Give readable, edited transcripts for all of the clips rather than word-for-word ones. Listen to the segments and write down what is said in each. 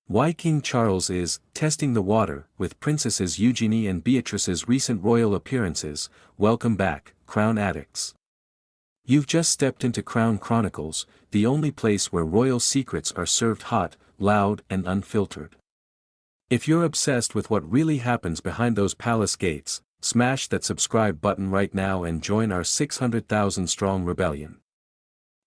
Why King Charles is testing the water with Princesses Eugenie and Beatrice's recent royal appearances. Welcome back, Crown addicts. You've just stepped into Crown Chronicles, the only place where royal secrets are served hot, loud, and unfiltered. If you're obsessed with what really happens behind those palace gates, smash that subscribe button right now and join our 600,000 strong rebellion.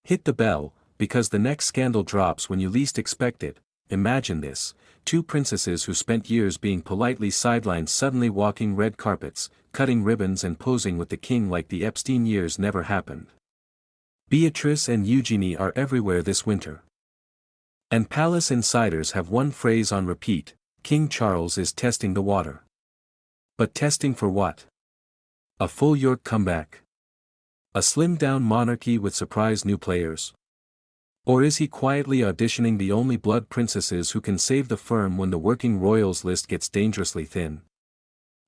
Hit the bell, because the next scandal drops when you least expect it. Imagine this: two princesses who spent years being politely sidelined suddenly walking red carpets, cutting ribbons and posing with the king like the Epstein years never happened. Beatrice and Eugenie are everywhere this winter. And palace insiders have one phrase on repeat: King Charles is testing the water. But testing for what? A full York comeback? A slimmed-down monarchy with surprise new players? Or is he quietly auditioning the only blood princesses who can save the firm when the working royals list gets dangerously thin?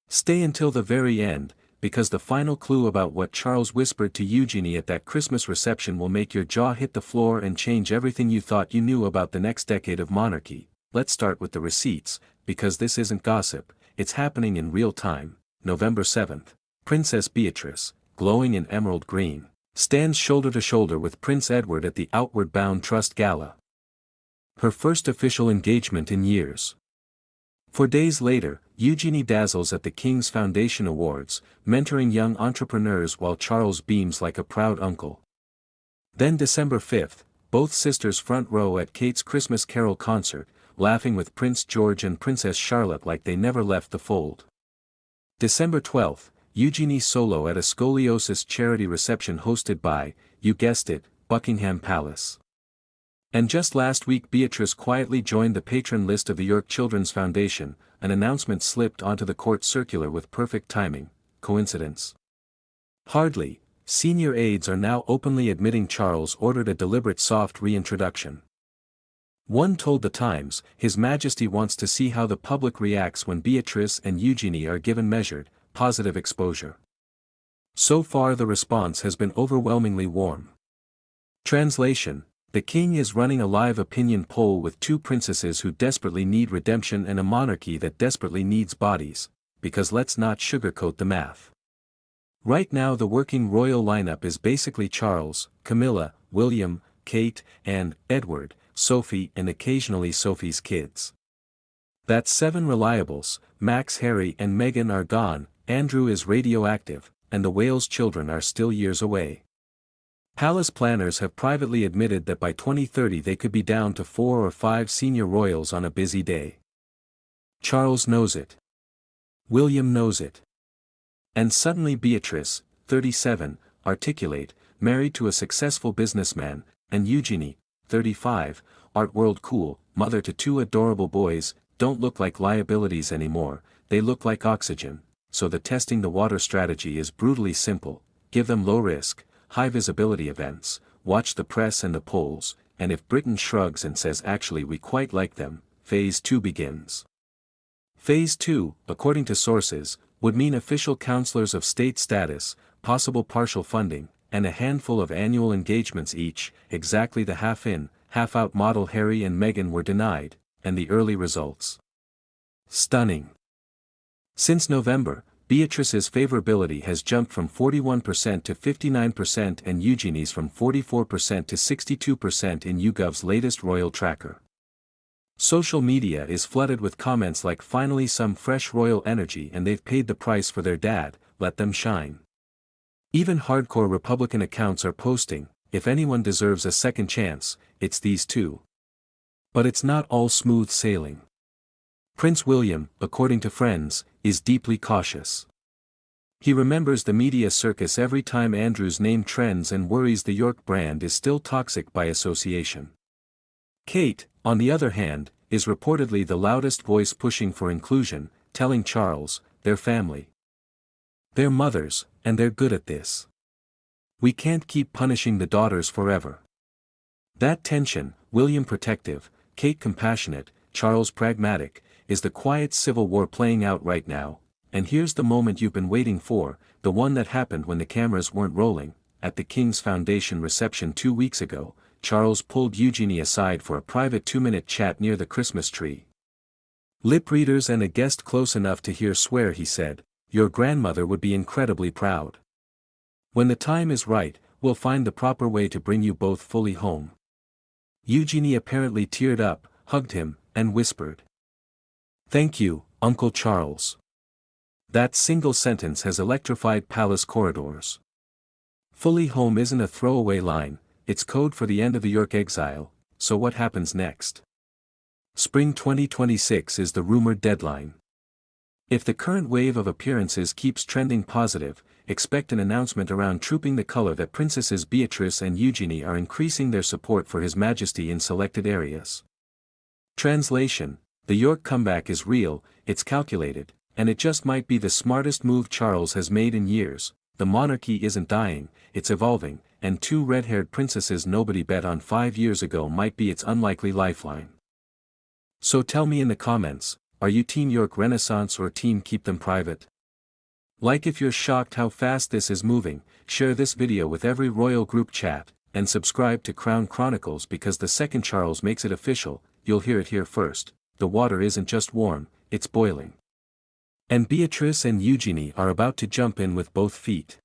Stay until the very end, because the final clue about what Charles whispered to Eugenie at that Christmas reception will make your jaw hit the floor and change everything you thought you knew about the next decade of monarchy. Let's start with the receipts, because this isn't gossip, it's happening in real time. November 7th, Princess Beatrice, glowing in emerald green, stands shoulder to shoulder with Prince Edward at the Outward Bound Trust Gala. Her first official engagement in years. 4 days later, Eugenie dazzles at the King's Foundation Awards, mentoring young entrepreneurs while Charles beams like a proud uncle. Then December 5th, both sisters front row at Kate's Christmas Carol concert, laughing with Prince George and Princess Charlotte like they never left the fold. December 12th, Eugenie solo at a scoliosis charity reception hosted by, you guessed it, Buckingham Palace. And just last week Beatrice quietly joined the patron list of the York Children's Foundation. An announcement slipped onto the court circular with perfect timing. Coincidence? Hardly. Senior aides are now openly admitting Charles ordered a deliberate soft reintroduction. One told the Times, His Majesty wants to see how the public reacts when Beatrice and Eugenie are given measured, positive exposure. So far the response has been overwhelmingly warm. Translation: the king is running a live opinion poll with two princesses who desperately need redemption and a monarchy that desperately needs bodies, because let's not sugarcoat the math. Right now the working royal lineup is basically Charles, Camilla, William, Kate, and Edward, Sophie and occasionally Sophie's kids. That's 7 reliables. Max, Harry and Meghan are gone, Andrew is radioactive, and the Wales children are still years away. Palace planners have privately admitted that by 2030 they could be down to 4 or 5 senior royals on a busy day. Charles knows it. William knows it. And suddenly Beatrice, 37, articulate, married to a successful businessman, and Eugenie, 35, art world cool, mother to 2 adorable boys, don't look like liabilities anymore, they look like oxygen. So the testing the water strategy is brutally simple: give them low-risk, high-visibility events, watch the press and the polls, and if Britain shrugs and says actually we quite like them, Phase 2 begins. Phase 2, according to sources, would mean official counselors of state status, possible partial funding, and a handful of annual engagements each. Exactly the half-in, half-out model Harry and Meghan were denied, and the early results. Stunning. Since November, Beatrice's favorability has jumped from 41% to 59% and Eugenie's from 44% to 62% in YouGov's latest royal tracker. Social media is flooded with comments like finally some fresh royal energy and they've paid the price for their dad, let them shine. Even hardcore Republican accounts are posting, if anyone deserves a second chance, it's these two. But it's not all smooth sailing. Prince William, according to friends, is deeply cautious. He remembers the media circus every time Andrew's name trends and worries the York brand is still toxic by association. Kate, on the other hand, is reportedly the loudest voice pushing for inclusion, telling Charles, they're family. They're mothers, and they're good at this. We can't keep punishing the daughters forever. That tension, William protective, Kate compassionate, Charles pragmatic, is the quiet civil war playing out right now. And here's the moment you've been waiting for, the one that happened when the cameras weren't rolling. At the King's Foundation reception 2 weeks ago, Charles pulled Eugenie aside for a private 2-minute chat near the Christmas tree. Lip readers and a guest close enough to hear swear, he said, "Your grandmother would be incredibly proud. When the time is right, we'll find the proper way to bring you both fully home." Eugenie apparently teared up, hugged him, and whispered, "Thank you, Uncle Charles." That single sentence has electrified palace corridors. Fully home isn't a throwaway line, it's code for the end of the York exile. So what happens next? Spring 2026 is the rumored deadline. If the current wave of appearances keeps trending positive, expect an announcement around Trooping the Color that Princesses Beatrice and Eugenie are increasing their support for His Majesty in selected areas. Translation: the York comeback is real, it's calculated, and it just might be the smartest move Charles has made in years. The monarchy isn't dying, it's evolving, and 2 red-haired princesses nobody bet on 5 years ago might be its unlikely lifeline. So tell me in the comments, are you Team York Renaissance or Team Keep Them Private? Like if you're shocked how fast this is moving, share this video with every royal group chat, and subscribe to Crown Chronicles because the second Charles makes it official, you'll hear it here first. The water isn't just warm, it's boiling. And Beatrice and Eugenie are about to jump in with both feet.